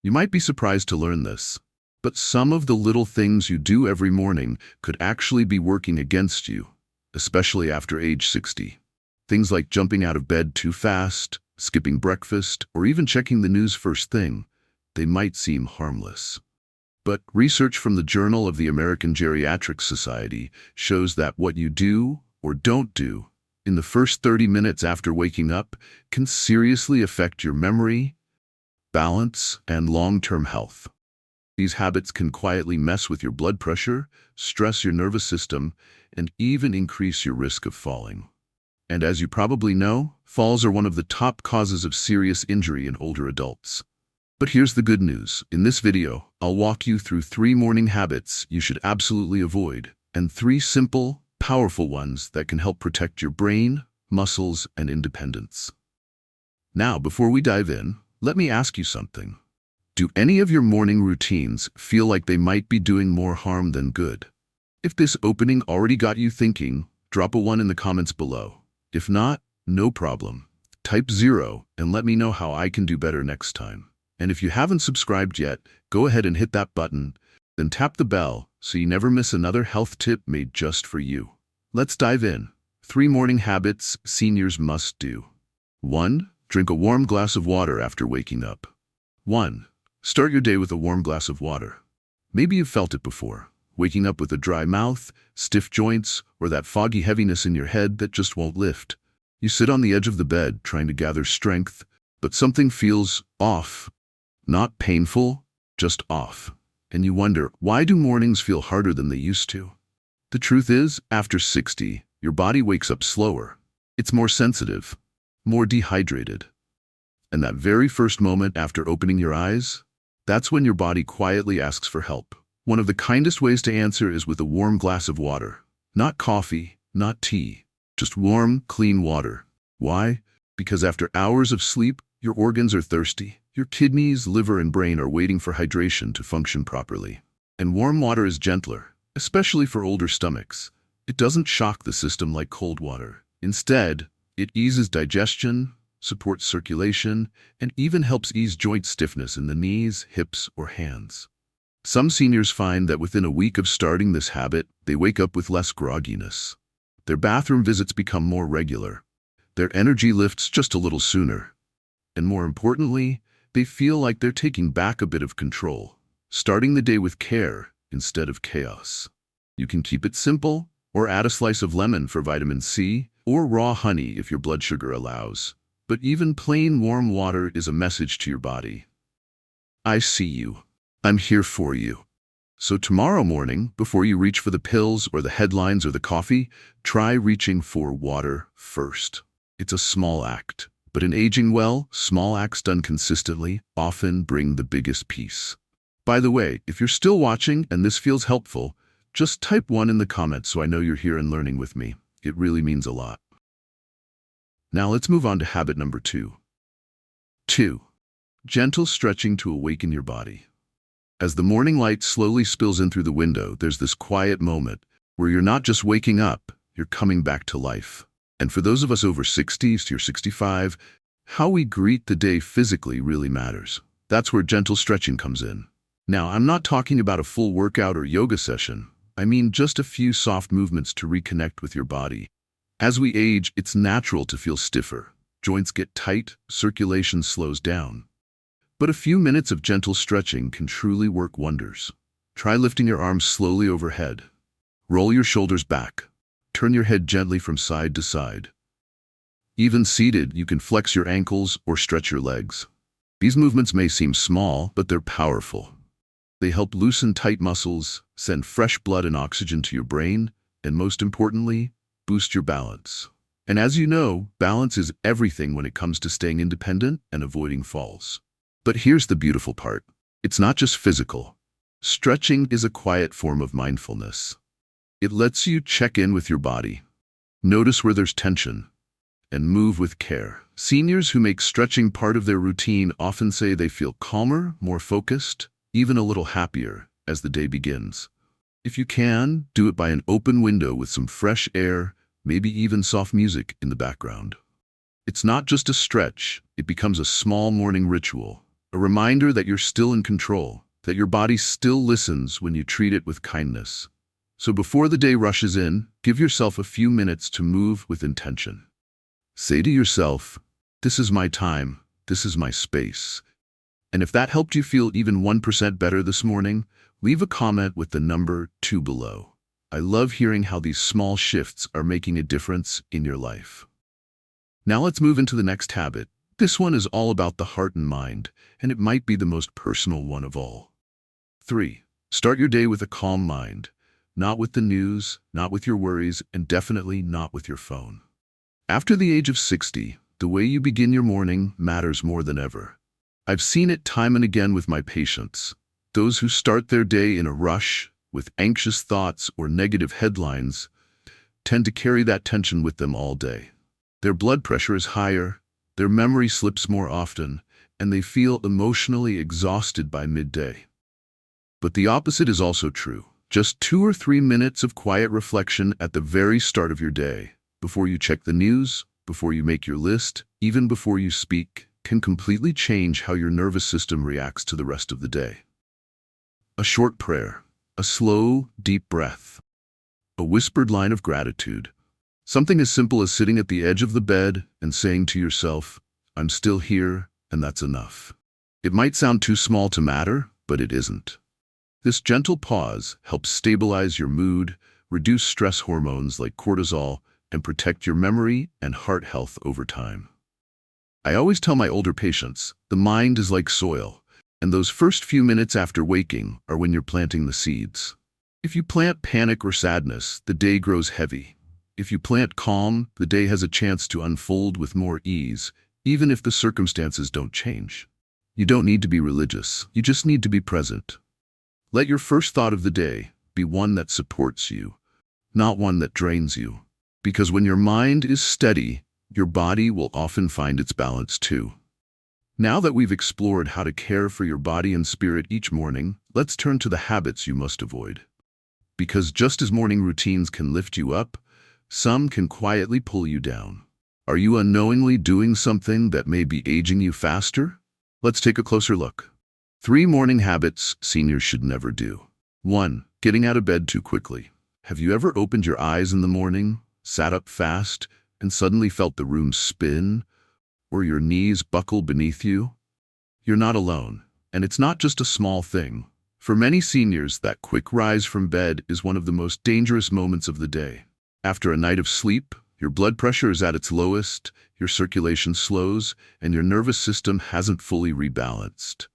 You might be surprised to learn this, but some of the little things you do every morning could actually be working against you, especially after age 60. Things like jumping out of bed too fast, skipping breakfast, or even checking the news first thing. They might seem harmless. But research from the Journal of the American Geriatric Society shows that what you do or don't do in the first 30 minutes after waking up can seriously affect your memory, balance, and long-term health. These habits can quietly mess with your blood pressure, stress your nervous system, and even increase your risk of falling. And as you probably know, falls are one of the top causes of serious injury in older adults. But here's the good news. In this video, I'll walk you through 3 morning habits you should absolutely avoid, and 3 simple, powerful ones that can help protect your brain, muscles, and independence. Now, before we dive in, let me ask you something. Do any of your morning routines feel like they might be doing more harm than good? If this opening already got you thinking, drop a 1 in the comments below. If not, no problem. Type 0 and let me know how I can do better next time. And if you haven't subscribed yet, go ahead and hit that button, then tap the bell so you never miss another health tip made just for you. Let's dive in. 3 morning habits seniors must do. 1. Drink a warm glass of water after waking up. 1. Start your day with a warm glass of water. Maybe you've felt it before, waking up with a dry mouth, stiff joints, or that foggy heaviness in your head that just won't lift. You sit on the edge of the bed trying to gather strength, but something feels off. Not painful, just off. And you wonder, why do mornings feel harder than they used to? The truth is, after 60, your body wakes up slower. It's more sensitive, more dehydrated. And that very first moment after opening your eyes, that's when your body quietly asks for help. One of the kindest ways to answer is with a warm glass of water. Not coffee, not tea, just warm, clean water. Why? Because after hours of sleep, your organs are thirsty. Your kidneys, liver, and brain are waiting for hydration to function properly. And warm water is gentler, especially for older stomachs. It doesn't shock the system like cold water. Instead, it eases digestion, supports circulation, and even helps ease joint stiffness in the knees, hips, or hands. Some seniors find that within a week of starting this habit, they wake up with less grogginess. Their bathroom visits become more regular. Their energy lifts just a little sooner. And more importantly, they feel like they're taking back a bit of control, starting the day with care instead of chaos. You can keep it simple, or add a slice of lemon for vitamin C, or raw honey if your blood sugar allows. But even plain warm water is a message to your body. I see you. I'm here for you. So tomorrow morning, before you reach for the pills or the headlines or the coffee, try reaching for water first. It's a small act. But in aging well, small acts done consistently often bring the biggest peace. By the way, if you're still watching and this feels helpful, just type 1 in the comments so I know you're here and learning with me. It really means a lot. Now let's move on to habit number 2. 2. Gentle stretching to awaken your body. As the morning light slowly spills in through the window, there's this quiet moment where you're not just waking up, you're coming back to life. And for those of us over 60 to 65, how we greet the day physically really matters. That's where gentle stretching comes in. Now, I'm not talking about a full workout or yoga session. I mean just a few soft movements to reconnect with your body. As we age, it's natural to feel stiffer. Joints get tight, circulation slows down. But a few minutes of gentle stretching can truly work wonders. Try lifting your arms slowly overhead. Roll your shoulders back. Turn your head gently from side to side. Even seated, you can flex your ankles or stretch your legs. These movements may seem small, but they're powerful. They help loosen tight muscles, send fresh blood and oxygen to your brain, and most importantly, boost your balance. And as you know, balance is everything when it comes to staying independent and avoiding falls. But here's the beautiful part. It's not just physical. Stretching is a quiet form of mindfulness. It lets you check in with your body, notice where there's tension, and move with care. Seniors who make stretching part of their routine often say they feel calmer, more focused, even a little happier as the day begins. If you can, do it by an open window with some fresh air, maybe even soft music in the background. It's not just a stretch, it becomes a small morning ritual, A reminder that you're still in control, that your body still listens when you treat it with kindness. So before the day rushes in, give yourself a few minutes to move with intention. Say to yourself, "This is my time, this is my space." And if that helped you feel even 1% better this morning, leave a comment with the number 2 below. I love hearing how these small shifts are making a difference in your life. Now let's move into the next habit. This one is all about the heart and mind, and it might be the most personal one of all. 3. Start your day with a calm mind, not with the news, not with your worries, and definitely not with your phone. After the age of 60, the way you begin your morning matters more than ever. I've seen it time and again with my patients. Those who start their day in a rush, with anxious thoughts or negative headlines, tend to carry that tension with them all day. Their blood pressure is higher, their memory slips more often, and they feel emotionally exhausted by midday. But the opposite is also true. Just 2 or 3 minutes of quiet reflection at the very start of your day, before you check the news, before you make your list, even before you speak, can completely change how your nervous system reacts to the rest of the day. A short prayer, a slow, deep breath, a whispered line of gratitude. Something as simple as sitting at the edge of the bed and saying to yourself, "I'm still here, and that's enough." It might sound too small to matter, but it isn't. This gentle pause helps stabilize your mood, reduce stress hormones like cortisol, and protect your memory and heart health over time. I always tell my older patients, the mind is like soil, and those first few minutes after waking are when you're planting the seeds. If you plant panic or sadness, the day grows heavy. If you plant calm, the day has a chance to unfold with more ease, even if the circumstances don't change. You don't need to be religious, you just need to be present. Let your first thought of the day be one that supports you, not one that drains you. Because when your mind is steady, your body will often find its balance too. Now that we've explored how to care for your body and spirit each morning, let's turn to the habits you must avoid. Because just as morning routines can lift you up, some can quietly pull you down. Are you unknowingly doing something that may be aging you faster? Let's take a closer look. 3 morning habits seniors should never do. 1. Getting out of bed too quickly. Have you ever opened your eyes in the morning, sat up fast, and suddenly felt the room spin, or your knees buckle beneath you? You're not alone, and it's not just a small thing. For many seniors, that quick rise from bed is one of the most dangerous moments of the day. After a night of sleep, your blood pressure is at its lowest, your circulation slows, and your nervous system hasn't fully rebalanced.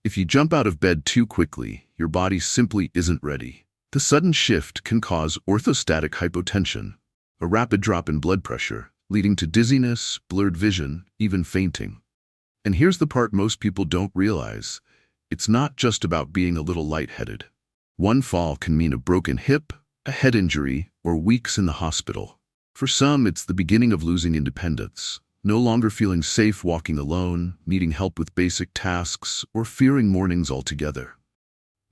If you jump out of bed too quickly, your body simply isn't ready. The sudden shift can cause orthostatic hypotension, a rapid drop in blood pressure, leading to dizziness, blurred vision, even fainting. And here's the part most people don't realize. It's not just about being a little lightheaded. One fall can mean a broken hip, a head injury, or weeks in the hospital. For some, it's the beginning of losing independence, no longer feeling safe walking alone, needing help with basic tasks, or fearing mornings altogether.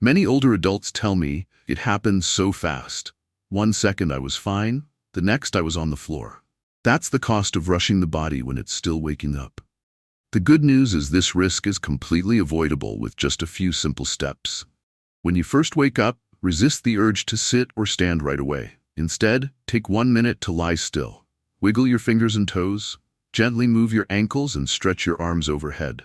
Many older adults tell me it happened so fast. 1 second I was fine, the next I was on the floor. That's the cost of rushing the body when it's still waking up. The good news is this risk is completely avoidable with just a few simple steps. When you first wake up, resist the urge to sit or stand right away. Instead, take 1 minute to lie still. Wiggle your fingers and toes, gently move your ankles and stretch your arms overhead.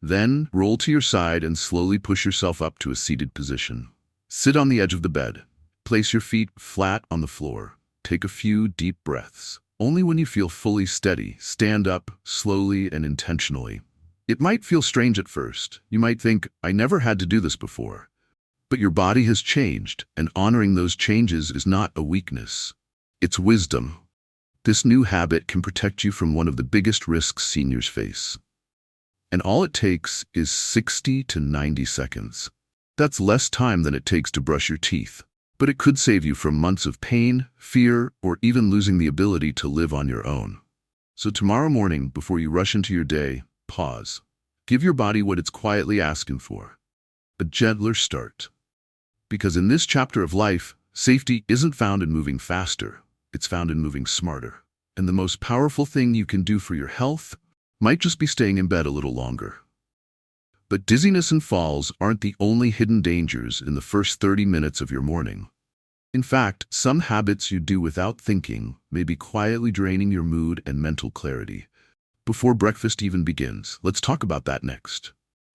Then, roll to your side and slowly push yourself up to a seated position. Sit on the edge of the bed. Place your feet flat on the floor. Take a few deep breaths. Only when you feel fully steady, stand up slowly and intentionally. It might feel strange at first. You might think, "I never had to do this before." But your body has changed, and honoring those changes is not a weakness. It's wisdom. This new habit can protect you from one of the biggest risks seniors face. And all it takes is 60 to 90 seconds. That's less time than it takes to brush your teeth. But it could save you from months of pain, fear, or even losing the ability to live on your own. So tomorrow morning, before you rush into your day, pause. Give your body what it's quietly asking for. A gentler start. Because in this chapter of life, safety isn't found in moving faster, it's found in moving smarter. And the most powerful thing you can do for your health might just be staying in bed a little longer. But dizziness and falls aren't the only hidden dangers in the first 30 minutes of your morning. In fact, some habits you do without thinking may be quietly draining your mood and mental clarity. Before breakfast even begins, let's talk about that next.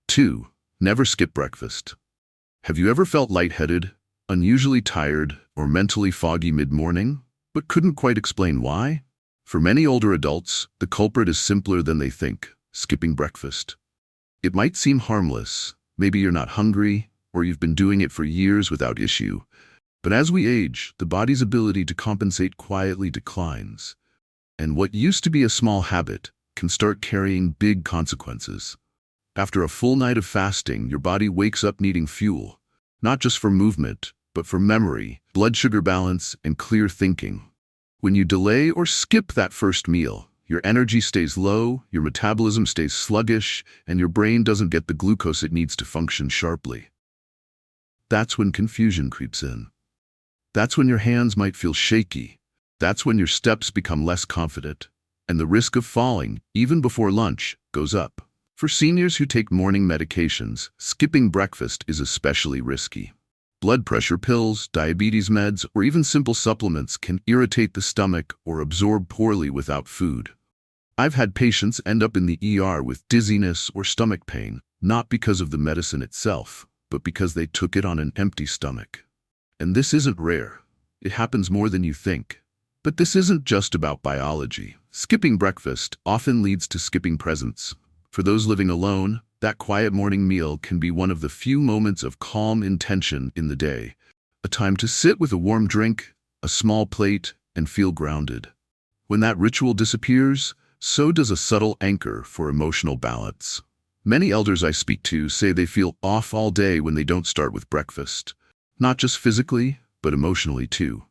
2. Never skip breakfast. Have you ever felt lightheaded, unusually tired, or mentally foggy mid-morning, but couldn't quite explain why? For many older adults, the culprit is simpler than they think: skipping breakfast. It might seem harmless. Maybe you're not hungry, or you've been doing it for years without issue. But as we age, the body's ability to compensate quietly declines. And what used to be a small habit can start carrying big consequences. After a full night of fasting, your body wakes up needing fuel, not just for movement, but for memory, blood sugar balance, and clear thinking. When you delay or skip that first meal, your energy stays low, your metabolism stays sluggish, and your brain doesn't get the glucose it needs to function sharply. That's when confusion creeps in. That's when your hands might feel shaky. That's when your steps become less confident, and the risk of falling, even before lunch, goes up. For seniors who take morning medications, skipping breakfast is especially risky. Blood pressure pills, diabetes meds, or even simple supplements can irritate the stomach or absorb poorly without food. I've had patients end up in the ER with dizziness or stomach pain, not because of the medicine itself, but because they took it on an empty stomach. And this isn't rare. It happens more than you think. But this isn't just about biology. Skipping breakfast often leads to skipping presence. For those living alone, that quiet morning meal can be one of the few moments of calm intention in the day. A time to sit with a warm drink, a small plate, and feel grounded. When that ritual disappears, so does a subtle anchor for emotional balance. Many elders I speak to say they feel off all day when they don't start with breakfast. Not just physically, but emotionally too.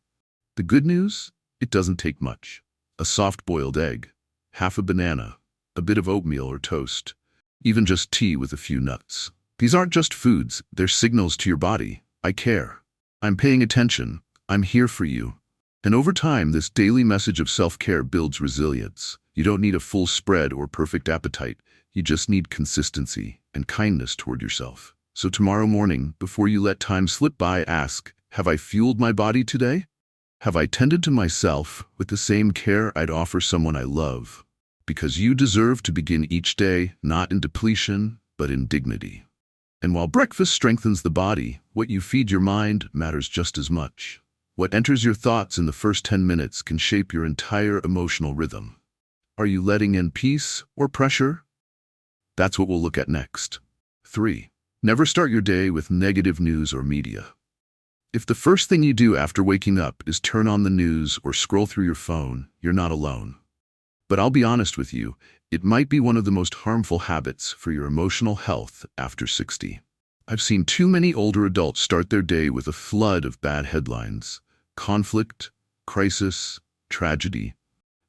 The good news? It doesn't take much. A soft-boiled egg, half a banana, a bit of oatmeal or toast, even just tea with a few nuts. These aren't just foods, they're signals to your body. I care. I'm paying attention. I'm here for you. And over time, this daily message of self-care builds resilience. You don't need a full spread or perfect appetite. You just need consistency and kindness toward yourself. So tomorrow morning, before you let time slip by, ask, have I fueled my body today? Have I tended to myself with the same care I'd offer someone I love? Because you deserve to begin each day not in depletion, but in dignity. And while breakfast strengthens the body, what you feed your mind matters just as much. What enters your thoughts in the first 10 minutes can shape your entire emotional rhythm. Are you letting in peace or pressure? That's what we'll look at next. 3. Never start your day with negative news or media. If the first thing you do after waking up is turn on the news or scroll through your phone, you're not alone. But I'll be honest with you, it might be one of the most harmful habits for your emotional health after 60. I've seen too many older adults start their day with a flood of bad headlines, conflict, crisis, tragedy,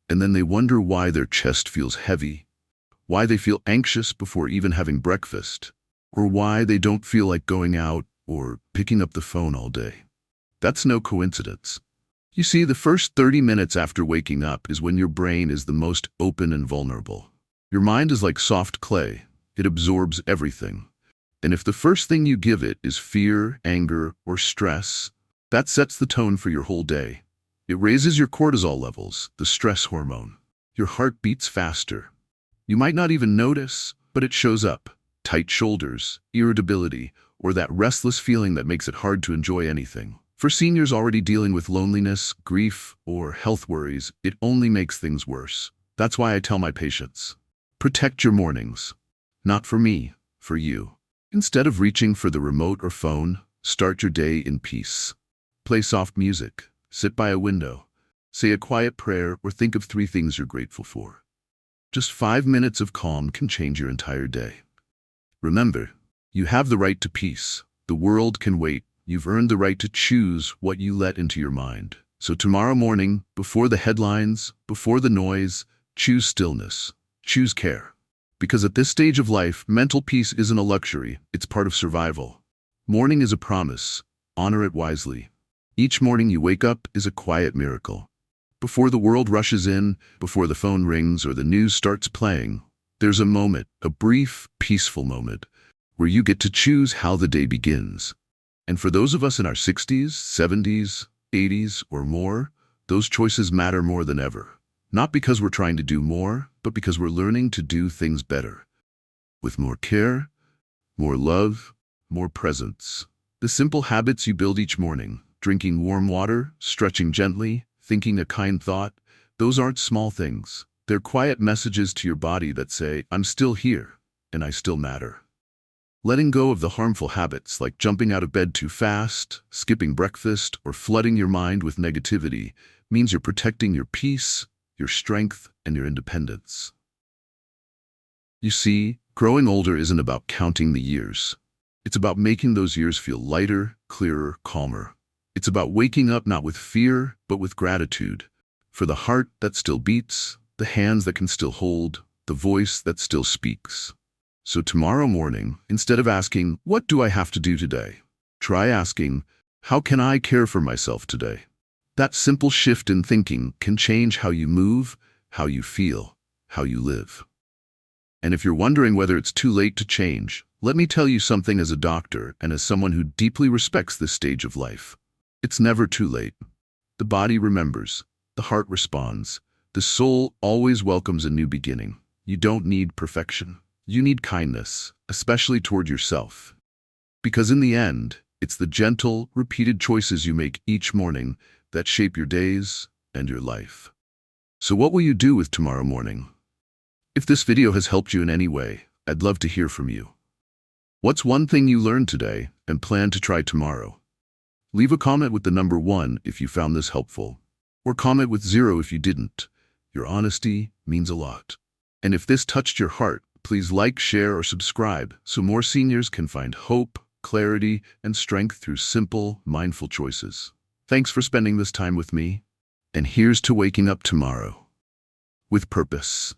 and then they wonder why their chest feels heavy, why they feel anxious before even having breakfast, or why they don't feel like going out or picking up the phone all day. That's no coincidence. You see, the first 30 minutes after waking up is when your brain is the most open and vulnerable. Your mind is like soft clay. It absorbs everything. And if the first thing you give it is fear, anger, or stress, that sets the tone for your whole day. It raises your cortisol levels, the stress hormone. Your heart beats faster. You might not even notice, but it shows up. Tight shoulders, irritability, or that restless feeling that makes it hard to enjoy anything. For seniors already dealing with loneliness, grief, or health worries, it only makes things worse. That's why I tell my patients, protect your mornings. Not for me, for you. Instead of reaching for the remote or phone, start your day in peace. Play soft music, sit by a window, say a quiet prayer, or think of 3 things you're grateful for. Just 5 minutes of calm can change your entire day. Remember, you have the right to peace. The world can wait. You've earned the right to choose what you let into your mind. So tomorrow morning, before the headlines, before the noise, choose stillness. Choose care. Because at this stage of life, mental peace isn't a luxury, it's part of survival. Morning is a promise. Honor it wisely. Each morning you wake up is a quiet miracle. Before the world rushes in, before the phone rings or the news starts playing, there's a moment, a brief, peaceful moment, where you get to choose how the day begins. And for those of us in our 60s, 70s, 80s, or more, those choices matter more than ever. Not because we're trying to do more, but because we're learning to do things better. With more care, more love, more presence. The simple habits you build each morning, drinking warm water, stretching gently, thinking a kind thought, those aren't small things. They're quiet messages to your body that say, I'm still here, and I still matter. Letting go of the harmful habits like jumping out of bed too fast, skipping breakfast, or flooding your mind with negativity means you're protecting your peace, your strength, and your independence. You see, growing older isn't about counting the years. It's about making those years feel lighter, clearer, calmer. It's about waking up not with fear, but with gratitude. For the heart that still beats, the hands that can still hold, the voice that still speaks. So tomorrow morning, instead of asking, what do I have to do today? Try asking, how can I care for myself today? That simple shift in thinking can change how you move, how you feel, how you live. And if you're wondering whether it's too late to change, let me tell you something as a doctor and as someone who deeply respects this stage of life. It's never too late. The body remembers, the heart responds, the soul always welcomes a new beginning. You don't need perfection. You need kindness, especially toward yourself. Because in the end, it's the gentle, repeated choices you make each morning that shape your days and your life. So what will you do with tomorrow morning? If this video has helped you in any way, I'd love to hear from you. What's one thing you learned today and plan to try tomorrow? Leave a comment with the number 1 if you found this helpful, or comment with 0 if you didn't. Your honesty means a lot. And if this touched your heart, please like, share, or subscribe so more seniors can find hope, clarity, and strength through simple, mindful choices. Thanks for spending this time with me, and here's to waking up tomorrow with purpose.